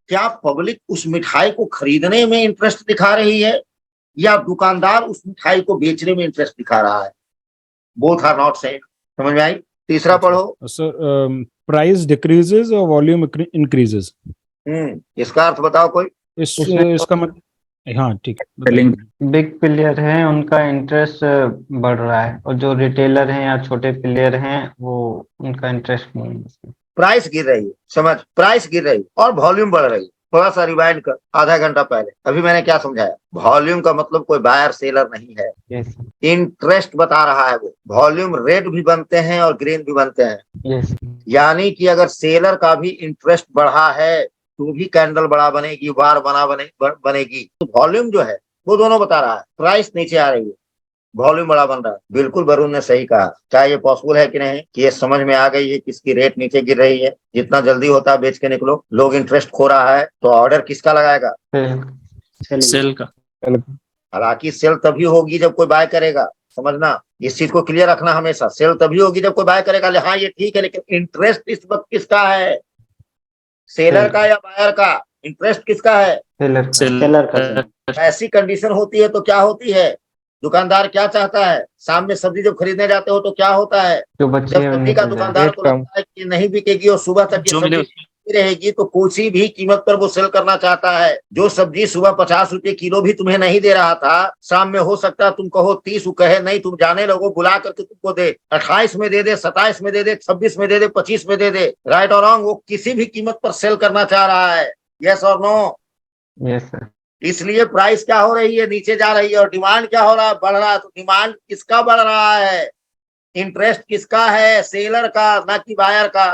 क्या पब्लिक उस मिठाई को खरीदने में इंटरेस्ट दिखा रही है या दुकानदार उस मिठाई को बेचने में इंटरेस्ट दिखा रहा है? Both are not same. समझ में आई? तीसरा पढ़ो। सर, प्राइस डिक्रीजेस और वॉल्यूम इंक्रीजेस। इसका अर्थ बताओ कोई। इसका मतलब, हाँ ठीक है। बिग प्लेयर हैं उनका इंटरेस्ट बढ़ रहा है, और जो रिटेलर हैं या छोटे प्लेयर हैं वो उनका इंटरेस्ट नहीं है। प्राइस गिर रही है, समझ, प्राइस गिर रही और वॉल्यूम बढ़ रही है। थोड़ा सा रिवाइंड कर, आधा घंटा पहले अभी मैंने क्या समझाया? वॉल्यूम का मतलब कोई बायर सेलर नहीं है, यस इंटरेस्ट बता रहा है वो। वॉल्यूम रेड भी बनते हैं और ग्रीन भी बनते हैं। यस यानी कि अगर सेलर का भी इंटरेस्ट बढ़ा है तो भी कैंडल बड़ा बनेगी, बार बनेगी। तो वॉल्यूम जो है वो दोनों बता रहा है। प्राइस नीचे आ रही है, वॉल्यूम बड़ा बन रहा है। बिल्कुल वरुण ने सही कहा। क्या ये पॉसिबल है कि नहीं कि ये समझ में आ गई है किसकी रेट नीचे गिर रही है? जितना जल्दी होता है बेच के निकलो। लोग इंटरेस्ट खो रहा है तो ऑर्डर किसका लगाएगा? सेल का। हालांकि सेल तभी होगी जब कोई बाय करेगा, समझना, इस चीज को क्लियर रखना हमेशा। सेल तभी होगी जब कोई बाय करेगा। हाँ ये ठीक है, लेकिन इंटरेस्ट इस वक्त किसका है? सेलर का या बायर का? इंटरेस्ट किसका है? सेलर का। ऐसी कंडीशन होती है तो क्या होती है? दुकानदार क्या चाहता है? शाम में सब्जी जब खरीदने जाते हो तो क्या होता है? जो जब बच्चे सब्जी का दुकानदार को लगता है कि नहीं बिकेगी और सुबह तक ये सब्जी रहेगी तो किसी भी कीमत पर वो सेल करना चाहता है। जो सब्जी सुबह 50 रुपए किलो भी तुम्हें नहीं दे रहा था, शाम में हो सकता है तुम कहो 30, कहे नहीं, तुम जाने लगो, बुला करके तुमको दे 28 में दे दे, 27 में दे दे, 26 में दे दे, 25 में दे दे। राइट और रॉन्ग? वो किसी भी कीमत पर सेल करना चाह रहा है। यस और नो? Yes sir. इसलिए प्राइस क्या हो रही है? नीचे जा रही है। और डिमांड क्या हो रहा है? बढ़ रहा है। तो डिमांड किसका बढ़ रहा है? इंटरेस्ट किसका है? सेलर का, ना कि बायर का।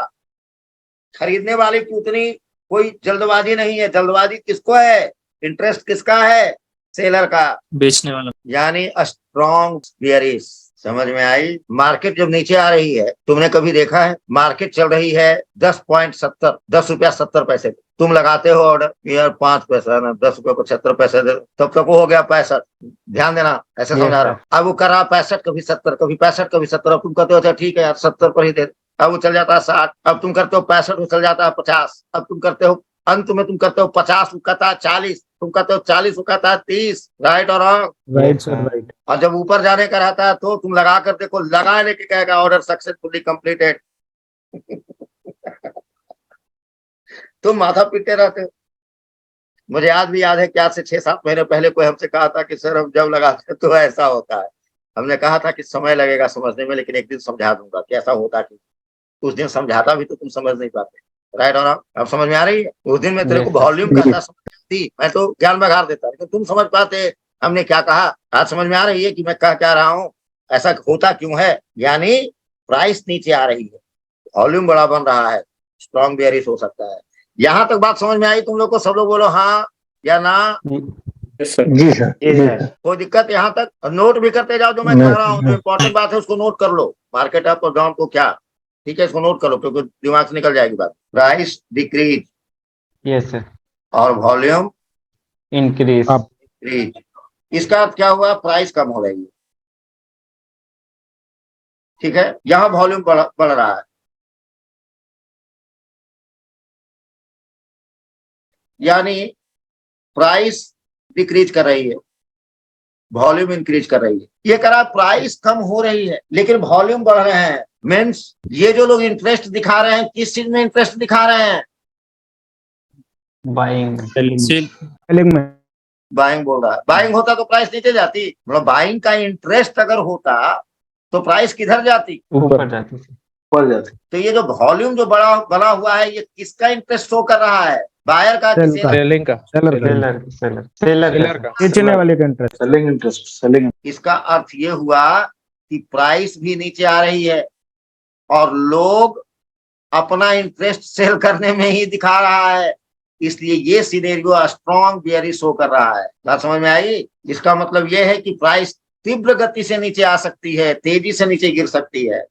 खरीदने वाले की उतनी कोई जल्दबाजी नहीं है। जल्दबाजी किसको है? इंटरेस्ट किसका है? सेलर का, बेचने वाला। यानी स्ट्रॉन्ग बियरिश। समझ में आई? मार्केट जब नीचे आ रही है, तुमने कभी देखा है मार्केट चल रही है 10.70, 10 रुपया 70 पैसे, तुम लगाते हो ऑर्डर, यार 5 पैसा ना, 10 रुपये को 76 पैसे दे, तब तक वो हो गया 65। ध्यान देना, ऐसे समझा रहा हूँ। अब वो कर रहा 65, कभी 70, कभी 65, कभी 70। अब तुम कहते हो अच्छा ठीक है यार 70 पर ही दे। अब वो चल जाता है 60। अब तुम करते हो 65, वो चल जाता है 50। अब तुम करते हो अंत में, तुम करते हो 50, वो कहता है 40, तुम कहते हो 40, वो कहता है 30। राइट और रॉन्ग? Right sir, right. और जब ऊपर जाने का रहता है तो तुम लगा कर देखो, लगा लेके कहेगा ऑर्डर सक्सेसफुली कंप्लीटेड। तुम माथा पीटते रहते हो। मुझे आज भी याद है कि आज से 6-7 महीने पहले कोई हमसे कहा था कि सर हम जब लगाते तो ऐसा होता है। हमने कहा था कि समय लगेगा समझने में, लेकिन एक दिन समझा दूंगा कि ऐसा होता कि। उस दिन समझाता भी तो तुम समझ नहीं पाते। राइट और रॉन्ग? अब समझ में आ रही है? उस दिन मैं तेरे को वॉल्यूम कहता समझ थी, मैं तो ज्ञान बघार देता, लेकिन तुम समझ पाते हमने क्या कहा। आज समझ में आ रही है कि मैं कह क्या रहा हूँ, ऐसा होता क्यों है? यानी प्राइस नीचे आ रही है, वॉल्यूम बड़ा बन रहा है, स्ट्रॉन्ग बेयरिश हो सकता है। यहां तक बात समझ में आई तुम लोग को? सब लोग बोलो हाँ या ना। जी सर। कोई दिक्कत यहाँ तक? नोट भी करते जाओ जो मैं कह रहा हूँ। जो इम्पोर्टेंट बात है उसको नोट कर लो। मार्केट अप और डाउन को क्या, ठीक है, इसको नोट कर लो क्योंकि दिमाग से निकल जाएगी बात। Price decrease, yes sir. और वॉल्यूम इंक्रीज। इंक्रीज। इसका अर्थ क्या हुआ? प्राइस कम हो रही है, ठीक है। यहाँ वॉल्यूम बढ़ रहा है, यानी प्राइस डिक्रीज कर रही है, वॉल्यूम इंक्रीज कर रही है। ये करा प्राइस कम हो रही है लेकिन वॉल्यूम बढ़ रहे हैं। मीन्स ये जो लोग इंटरेस्ट दिखा रहे हैं, किस चीज में इंटरेस्ट दिखा रहे हैं? बाइंग। सेलिंग में। बाइंग बोल रहा है। बाइंग होता तो प्राइस नीचे जाती। मतलब बाइंग का इंटरेस्ट अगर होता तो प्राइस किधर जाती? ऊपर जाती। ऊपर जाती। तो ये जो वॉल्यूम जो बना हुआ है, ये किसका इंटरेस्ट शो कर रहा है? बायर का? सेलिंग का। सेलर का। बेचने वाले का इंटरेस्ट। Selling interest, selling. इसका अर्थ ये हुआ कि प्राइस भी नीचे आ रही है और लोग अपना इंटरेस्ट सेल करने में ही दिखा रहा है। इसलिए ये सिनेरियो स्ट्रॉन्ग बेयरिश शो कर रहा है। बात समझ में आई? इसका मतलब ये है कि प्राइस तीव्र गति से नीचे आ सकती है, तेजी से नीचे गिर सकती है।